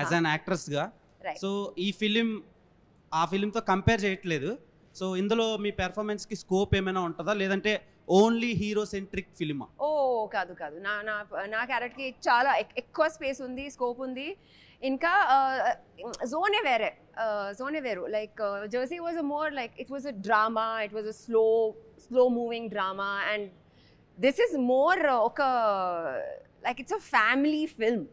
As an యాక్ట్రెస్గా. Right. So ఈ film ఆ ఫిలింతో కంపేర్ చేయట్లేదు. సో ఇందులో మీ పెర్ఫార్మెన్స్కి స్కోప్ ఏమైనా ఉంటుందా, లేదంటే ఓన్లీ హీరో సెంట్రిక్ ఫిలిమా? ఓ కాదు కాదు, నా నా నా క్యారెక్టర్కి చాలా ఎక్కువ స్పేస్ ఉంది, స్కోప్ ఉంది. ఇంకా జోనే వేరు. Like Jersey was a more like it was a drama, it was a slow moving drama, and this is more ఒక like it's a family film.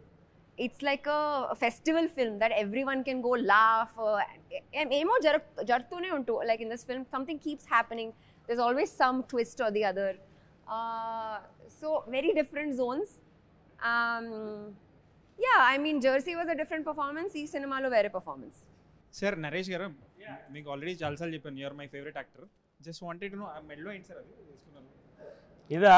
It's like a festival film that everyone can go laugh. Emo jartune untu. Like in this film, something keeps happening. There's always some twist or the other. So very different zones. Yeah, I mean, Jersey was a different performance. Ee cinema lo vere performance. Sir, Naresh garu, meeku already chalasal cheppanu, you are my favorite actor. Just wanted to know, medlo enti sir adi chestunnaru. ఇదా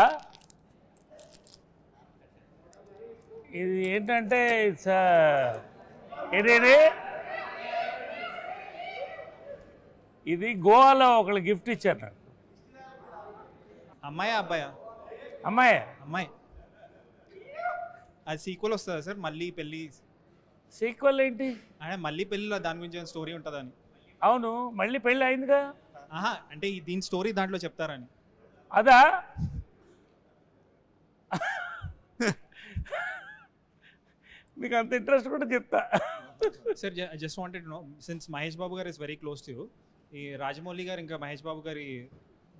ఇది ఏంటంటే ఇది గోవాలో ఒకళ్ళు gift ఇచ్చారు నాకు. అమ్మాయా అబ్బాయా? అమ్మాయి. అది సీక్వెల్ వస్తుందా సార్? మళ్ళీ పెళ్ళి సీక్వెల్ ఏంటి అంటే మళ్ళీ పెళ్ళిలో దాని గురించి స్టోరీ ఉంటుందని. అవును, మళ్ళీ పెళ్ళి అయిందిగా. అంటే దీని స్టోరీ దాంట్లో చెప్తారని. అదా మీకు అంత ఇంట్రెస్ట్ కూడా చెప్తా. Sir just wanted to know, since Mahesh Babu garu is very close to you, ఈ రాజమౌళి గారు ఇంకా మహేష్ బాబు గారి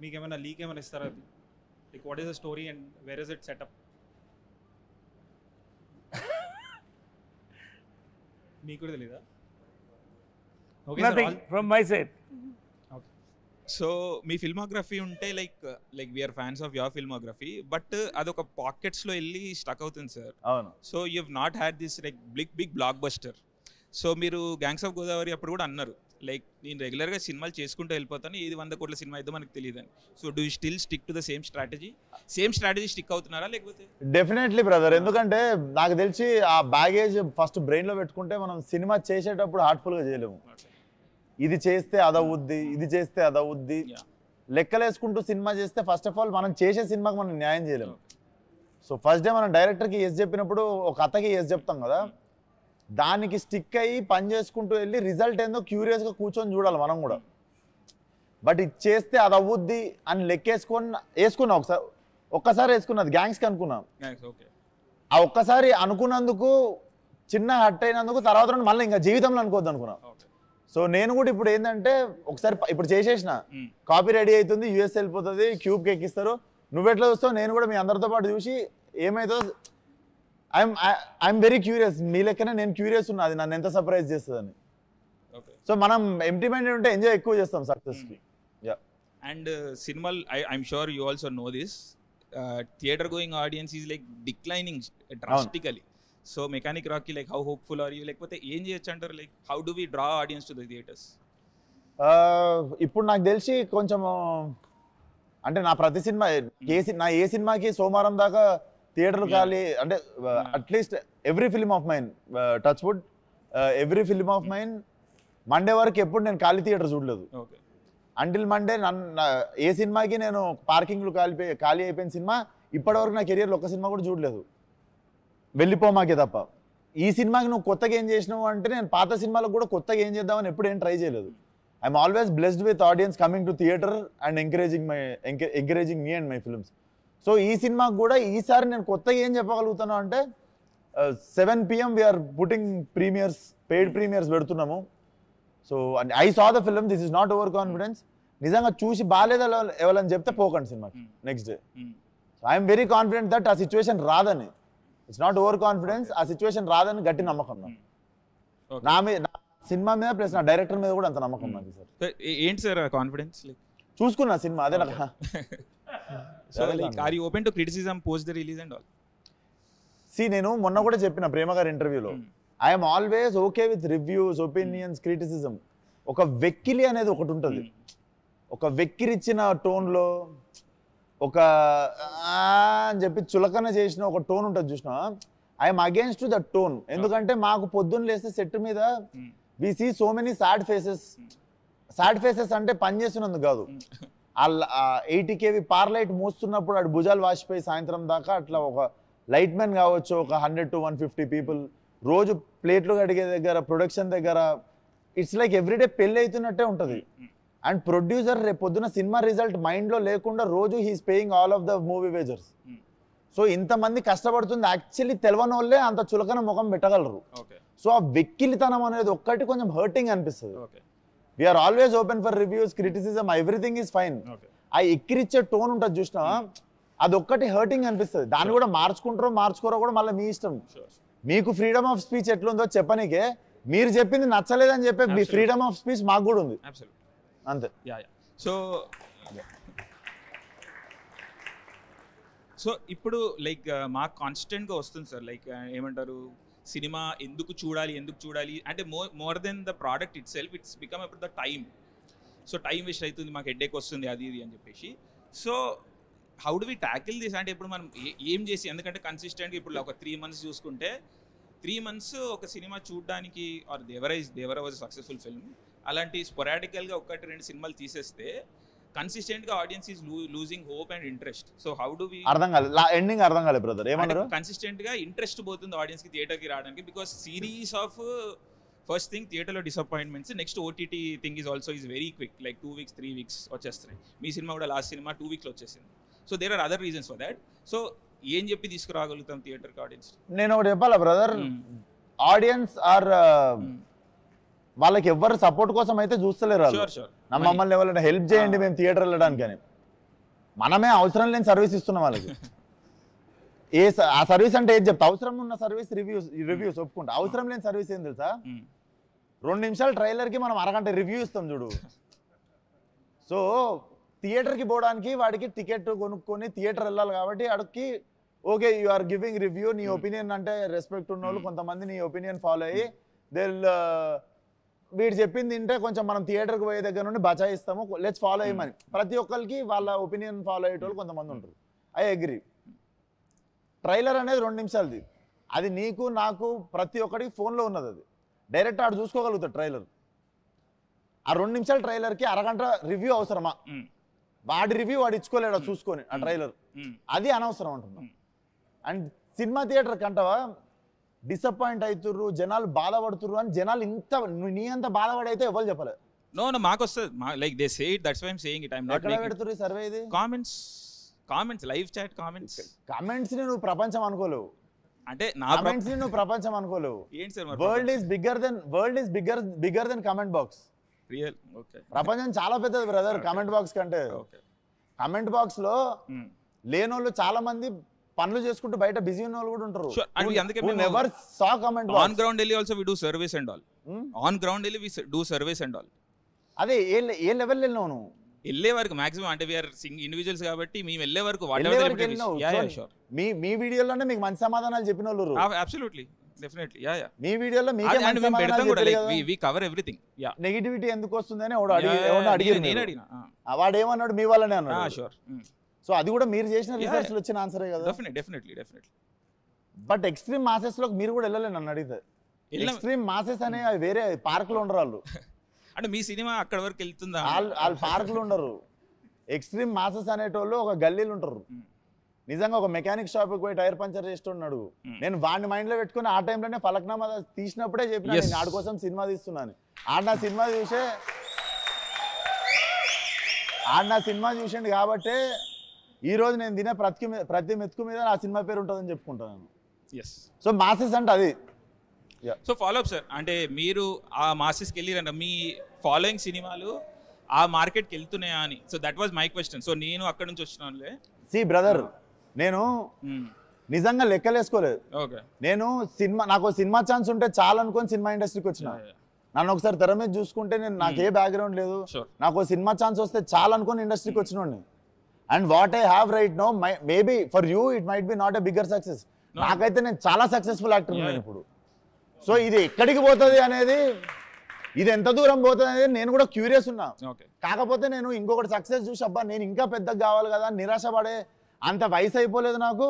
మీకు ఏమైనా లీక్ ఏమైనా ఇస్తారా? Like what is the story and where is it setup? మీకు కూడా తెలీదా? Nothing from my side. So మీ ఫిల్మోగ్రఫీ ఉంటే like we're fans of your filmography, but అదొక పాకెట్స్లో వెళ్ళి స్టక్ అవుతుంది సార్. అవును. So you have not had this like big blockbuster. సో మీరు గ్యాంగ్స్ ఆఫ్ గోదావరి అప్పుడు కూడా అన్నారు లైక్ నేను రెగ్యులర్గా సినిమాలు చేసుకుంటూ వెళ్ళిపోతాను, ఇది 100 కోట్ల సినిమా అయితే మనకు తెలియదని. So do you still stick to the same strategy stick అవుతున్నారా లేకపోతే? డెఫినెట్లీ బ్రదర్, ఎందుకంటే నాకు తెలిసి ఆ బ్యాగేజ్ ఫస్ట్ బ్రెయిన్లో పెట్టుకుంటే మనం సినిమా చేసేటప్పుడు హార్ట్ఫుల్గా చేయలేము. ఇది చేస్తే అదవుద్ది, ఇది చేస్తే అదవుద్ది లెక్కలేసుకుంటూ సినిమా చేస్తే ఫస్ట్ ఆఫ్ ఆల్ మనం చేసే సినిమాకి మనం న్యాయం చేయలేము. సో ఫస్ట్ డే మనం డైరెక్టర్కి ఎస్ చెప్పినప్పుడు ఒక కథకి ఎస్ చెప్తాం కదా, దానికి స్టిక్ అయ్యి పని చేసుకుంటూ వెళ్ళి రిజల్ట్ ఏందో క్యూరియస్గా కూర్చొని చూడాలి మనం కూడా. బట్ ఇది చేస్తే అది అవ్వుద్ది అని వేసుకున్నా ఒక్కసారి వేసుకున్నది గ్యాంగ్స్కి అనుకున్నాం. ఆ ఒక్కసారి అనుకున్నందుకు చిన్న హట్ అయినందుకు తర్వాత మళ్ళీ ఇంకా జీవితంలో అనుకోవద్దు అనుకున్నాం. సో నేను కూడా ఇప్పుడు ఏంటంటే ఒకసారి ఇప్పుడు చేసేసిన కాపీ రెడీ అవుతుంది, యూఎస్ వెళ్ళిపోతుంది, క్యూబ్కి ఎక్కిస్తారు, నువ్వెట్లా చూస్తావు, నేను కూడా మీ అందరితో పాటు చూసి ఏమైతే ఐఎమ్ వెరీ క్యూరియస్, మీ లెక్కనే నేను క్యూరియస్ ఉన్నా అది నన్ను ఎంత సర్ప్రైజ్ చేస్తుందని. సో మనం ఎంప్టీ మైండెడ్ ఉంటే ఎంజాయ్ ఎక్కువ చేస్తాం సక్సెస్కి. అండ్ సినిమాలు I'm sure you also know this, theatre going audience is like declining drastically. So mechanic రాక్కి like how hopeful are you, లేకపోతే ఏం చేయొచ్చు అంటారు? Like how do we draw audience to the theatres? ఇప్పుడు నాకు తెలిసి కొంచెం అంటే నా ప్రతి సినిమా ఏ సినిమాకి సోమవారం దాకా థియేటర్లు ఖాళీ, అంటే at least every film of mine, touch wood, every film of mine Monday వరకు ఎప్పుడు నేను ఖాళీ థియేటర్ చూడలేదు. అంటిల్ మండే ఏ సినిమాకి నేను పార్కింగ్లు ఖాళీ అయిపోయిన సినిమా ఇప్పటివరకు నా కెరియర్లో ఒక్క సినిమా కూడా చూడలేదు, వెళ్ళిపోమాకే తప్ప. ఈ సినిమాకి నువ్వు కొత్తగా ఏం చేసినావు అంటే నేను పాత సినిమాలకు కూడా కొత్తగా ఏం చేద్దామని ఎప్పుడు ఏం ట్రై చేయలేదు. I'm always blessed with audience coming to theatre and encouraging me and my films. So ఈ సినిమాకి కూడా ఈసారి నేను కొత్తగా ఏం చెప్పగలుగుతాను అంటే 7 PM we're putting premieres, paid premieres పెడుతున్నాము. So I saw the film, this is not over confidence. నిజంగా చూసి బాగాలేదా ఎవరని చెప్తే పోకండి సినిమాకి next day. So I'm very confident that ఆ సిచ్యువేషన్ రాదని, ఇట్స్ నాట్ ఓవర్ కాన్ఫిడెన్స్, ఆ సిచ్యువేషన్ రాదని గట్టి నమ్మకం నా మీద, నా సినిమా మీద ప్లస్ నా డైరెక్టర్ మీద కూడా అంత నమ్మకం నాకు. సార్ ఏంటి సార్ కాన్ఫిడెన్స్? చూసుకున్నా సినిమా అదే నాకు. So like are you open to criticism post the release and all? నేను మొన్న కూడా చెప్పిన ప్రేమ గారి ఇంటర్వ్యూలో, I'm always okay with reviews, opinions, criticism. ఒక వెక్కిలి అనేది ఒకటి ఉంటుంది, ఒక వెక్కిరిచ్చిన టోన్లో ఒక అని చెప్పి చులకన చేసిన ఒక టోన్ ఉంటుంది చూసినా, I'm against to that tone. ఎందుకంటే మాకు పొద్దున్న లేస్తే సెట్ మీద we see so many sad faces. Sad faces అంటే పని చేస్తున్నందుకు కాదు, 80 kV పార్ లైట్ మోస్తున్నప్పుడు అటు భుజాలు వాసిపోయి సాయంత్రం దాకా అట్లా ఒక లైట్ మ్యాన్ కావచ్చు, ఒక 100 to 150 పీపుల్ రోజు ప్లేట్లు కడిగే దగ్గర, ప్రొడక్షన్ దగ్గర, ఇట్స్ లైక్ ఎవ్రీడే పెళ్ళి అవుతున్నట్టే ఉంటుంది. అండ్ ప్రొడ్యూసర్ రేపు పొద్దున సినిమా రిజల్ట్ మైండ్లో లేకుండా రోజు he's paying all of the movie wagers. So ఇంతమంది కష్టపడుతుంది యాక్చువల్లీ తెలవని వాళ్ళే అంత చులకన ముఖం పెట్టగలరు. సో ఆ వెక్కిలితనం అనేది ఒక్కటి కొంచెం హర్టింగ్ అనిపిస్తుంది. We are always open for reviews, criticism, everything is fine. ఆ ఎక్కిరిచ్చే టోన్ ఉంటుంది చూసినా, అదొక్కటి హర్టింగ్ అనిపిస్తుంది. దాన్ని కూడా మార్చుకుంటారో మార్చుకోరో కూడా మళ్ళీ మీ ఇష్టం. మీకు ఫ్రీడమ్ ఆఫ్ స్పీచ్ ఎట్లుందో చెప్పనీకే, మీరు చెప్పింది నచ్చలేదని చెప్పే మీ ఫ్రీడమ్ ఆఫ్ స్పీచ్ మాకు కూడా ఉంది అంతే. సో ఇప్పుడు లైక్ మాకు కాన్స్టెంట్గా వస్తుంది సార్, లైక్ ఏమంటారు, సినిమా ఎందుకు చూడాలి అంటే more than the product itself, it's become about the time. So time waste అవుతుంది, మాకు హెడ్ఏక్ వస్తుంది, అది ఇది అని చెప్పేసి. So how do we tackle this అంటే ఇప్పుడు మనం ఏం చేసి, ఎందుకంటే కన్సిస్టెంట్గా ఇప్పుడు ఒక 3 months చూసుకుంటే 3 months ఒక సినిమా చూడడానికి, or Devara was successful film, అలాంటి స్పొరాడికల్గా 1-2 సినిమాలు తీసేస్తే కన్సిస్టెంట్గా audience is losing hope and interest. So how do we అర్థం కాలేదు, ఎండింగ్ అర్థం కాలేదు బ్రదర్, ఏమన్నారు? కన్సిస్టెంట్గా ఇంట్రెస్ట్ పోతుంది ఆడియన్స్కి థియేటర్కి రావడానికి, because series of first thing థియేటర్లో disappointments, next OTT thing is also is very quick, like 2 weeks 3 weeks వచ్చేస్తున్నాయి. మీ సినిమా కూడా లాస్ట్ సినిమా 2 weeks వచ్చేసింది. So there are other reasons for that. So ఏం చెప్పి తీసుకురాగలుగుతాం థియేటర్కి ఆడియన్స్? నేను ఒకటి చెప్పాలా బ్రదర్, ఆడియన్స్ ఆర్ వాళ్ళకి ఎవరు సపోర్ట్ కోసం అయితే చూస్తలేరు. మమ్మల్ని ఎవరైనా హెల్ప్ చేయండి మేము థియేటర్ వెళ్ళడానికి అని, మనమే అవసరం లేని సర్వీస్ ఇస్తున్నాం వాళ్ళకి. ఆ సర్వీస్ అంటే ఏది చెప్తా, అవసరం ఉన్న సర్వీస్ రివ్యూస్ ఒప్పుకుంటా. అవసరం లేని సర్వీస్ ఏం తెలుసా, 2 నిమిషాల ట్రైలర్కి మనం అరగంట రివ్యూ ఇస్తాం చూడు. సో థియేటర్కి పోవడానికి వాడికి టికెట్ కొనుక్కొని థియేటర్ వెళ్ళాలి కాబట్టి వాడికి okay you are giving review, నీ ఒపీనియన్ అంటే రెస్పెక్ట్ ఉన్న వాళ్ళు కొంతమంది నీ ఒపీనియన్ ఫాలో అయ్యి వీడు చెప్పింది తింటే కొంచెం మనం థియేటర్కి పోయే దగ్గర నుండి బచాయిస్తాము, లెట్స్ ఫాలో అయ్యమని. ప్రతి ఒక్కరికి వాళ్ళ ఒపీనియన్ ఫాలో అయ్యేటోళ్ళు కొంతమంది ఉంటారు. I agree. ట్రైలర్ అనేది 2 నిమిషాలది, అది నీకు నాకు ప్రతి ఒక్కరికి ఫోన్లో ఉన్నది. అది డైరెక్ట్ ఆడు చూసుకోగలుగుతాడు ట్రైలర్. ఆ 2 నిమిషాల ట్రైలర్కి అరగంట రివ్యూ అవసరమా? వాడి రివ్యూ వాడు ఇచ్చుకోలేడు చూసుకొని ఆ ట్రైలర్, అది అనవసరం అంటున్నాం. అండ్ సినిమా థియేటర్ కంటవా డిసప్పాయింట్ అవుతుర్రు, జనాలు బాధపడుతుర్రు అని జనాలు నీ అంత బాధపడైతే ఎవరు చెప్పలేదు. నో మాకు వస్తుంది, like they say it, that's why I am saying it. I am not ఎక్కడ పెడుతుర్రు ఈ సర్వే? ఇది కామెంట్స్ లైవ్ చాట్ కామెంట్స్ ని నువ్వు ప్రపంచం అనుకోలేవు. అంటే నా కామెంట్స్ ని నువ్వు ప్రపంచం అనుకోలేవు. ఏంటి sir, world is bigger than comment box. Real okay, ప్రపంచం చాలా పెద్దది బ్రదర్ కామెంట్ బాక్స్ కంటే. కామెంట్ బాక్స్ లో లేనోళ్ళు చాలా మంది పనులు చేసుకుంటూ బయట బిజీ ఉన్న వాళ్ళు కూడా ఉంటారు. Never saw comment box. On ground వెళ్ళి also we do service and all. On ground వెళ్ళి we do service and all. అదే ఏ లెవెల్ వెళ్ళినావు నువ్వు? వెళ్ళే వరకు మాక్సిమం, అంటే వీఆర్ ఇండివిజువల్స్ కాబట్టి మేము వెళ్ళే వరకు మీ వీడియోలోనే మీకు మంచి సమాధానాలు చెప్పిన వాళ్ళు. Absolutely, definitely, yeah yeah. మీ వీడియోలో మీకే మంచి సమాధానాలు కూడా, like we cover everything. Yeah, negativity ఎందుకు వస్తుందని అడిగారు. నేను అడిగినా, వాడు ఏమన్నాడు, మీ వాళ్ళనే అన్నాడు. షూర్. సో అది కూడా మీరు చేసిన రీసెర్చ్ లో వచ్చిన ఆన్సరే కదా. డెఫినెట్లీ. బట్ ఎక్స్ట్రీమ్ మాసెస్ లోకి మీరు కూడా వెళ్ళలేదు నన్ను అడిగితే. ఎక్స్ట్రీమ్ మాసెస్ అనే వేరే పార్క్ లో ఉండరు వాళ్ళు. అంటే మీ సినిమా అక్కడ వరకు వెళ్తుందా? వాళ్ళు పార్కులు ఉండరు. ఎక్స్ట్రీమ్ మాసెస్ అనేటోళ్ళు ఒక గల్లీలు ఉంటారు. నిజంగా ఒక మెకానిక్ షాప్కి పోయి టైర్ పంచర్ చేస్తున్నాడు, నేను వాడిని మైండ్ లో పెట్టుకుని ఆ టైంలోనే ఫలక్నామా తీసినప్పుడే చెప్పిన నేను ఆడి కోసం సినిమా తీస్తున్నాను. ఆడ నా సినిమా చూసిండు కాబట్టి ఈ రోజు నేను తినే ప్రతి మెతుకు మీద నా సినిమా పేరు ఉంటుందని చెప్పుకుంటాను. సో మాసెస్ అంటే అది. సో ఫాలో అప్ సార్, అంటే మీరు ఆ మాసెస్కి వెళ్ళిరంట, మీ ఫాలోయింగ్ సినిమాలు ఆ మార్కెట్కి వెళ్తున్నాయా అని. So that was my question. So నేను అక్కడ నుంచి వచ్చినానులే. సి బ్రదర్, నేను నిజంగా లెక్కలేసుకోలేదు. నాకు సినిమా ఛాన్స్ ఉంటే చాలా అనుకొని సినిమా ఇండస్ట్రీకి వచ్చిన. నన్ను ఒకసారి తెర మీద చూసుకుంటే నాకు ఏ బ్యాక్గ్రౌండ్ లేదు, నాకు సినిమా ఛాన్స్ వస్తే చాలా అనుకొని ఇండస్ట్రీకి వచ్చినోడిని. And what I have right now, maybe for you it might be not a bigger success. నాకైతే నేను చాలా సక్సెస్ఫుల్ యాక్టర్ ఉన్నాను ఇప్పుడు. సో ఇది ఎక్కడికి పోతుంది అనేది, ఇది ఎంత దూరం పోతుంది అనేది నేను కూడా క్యూరియస్ ఉన్నా. కాకపోతే నేను ఇంకొకటి సక్సెస్ చూసి అబ్బా నేను ఇంకా పెద్దగా కావాలి కదా, నిరాశపడే అంత వయసు అయిపోలేదు నాకు.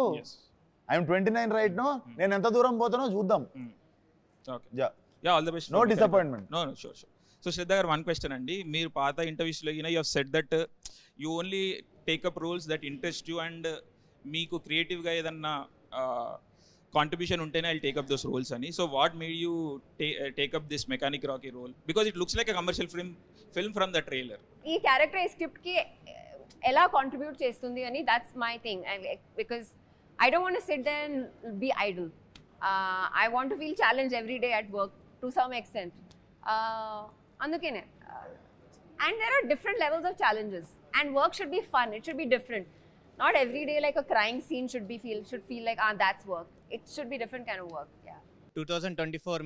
I'm 29 right now. నేను ఎంత దూరం పోతానో చూద్దాం. No disappointment. No sure. So Shraddha గారు, వన్ క్వశ్చన్ అండి. మీరు పాత ఇంటర్వ్యూస్లో you have said that you only take up roles that interest you, and మీకు క్రియేటివ్గా ఏదన్నా కాంట్రిబ్యూషన్ ఉంటేనే I take up those roles అని. So what made you take up this mechanic Rocky role? Because it looks like a commercial film from the trailer. ఈ character ఈ స్క్రిప్ట్కి ఎలా contribute చేస్తుంది అని that's my thing. Because I don't want to sit there and be idol. I want to feel challenge every day at work to some extent. అందుకనే. And there are different levels of challenges, and work should be fun. It should be different. Not every day like a crying scene should feel like that's work. It should be different kind of work. Yeah. 2024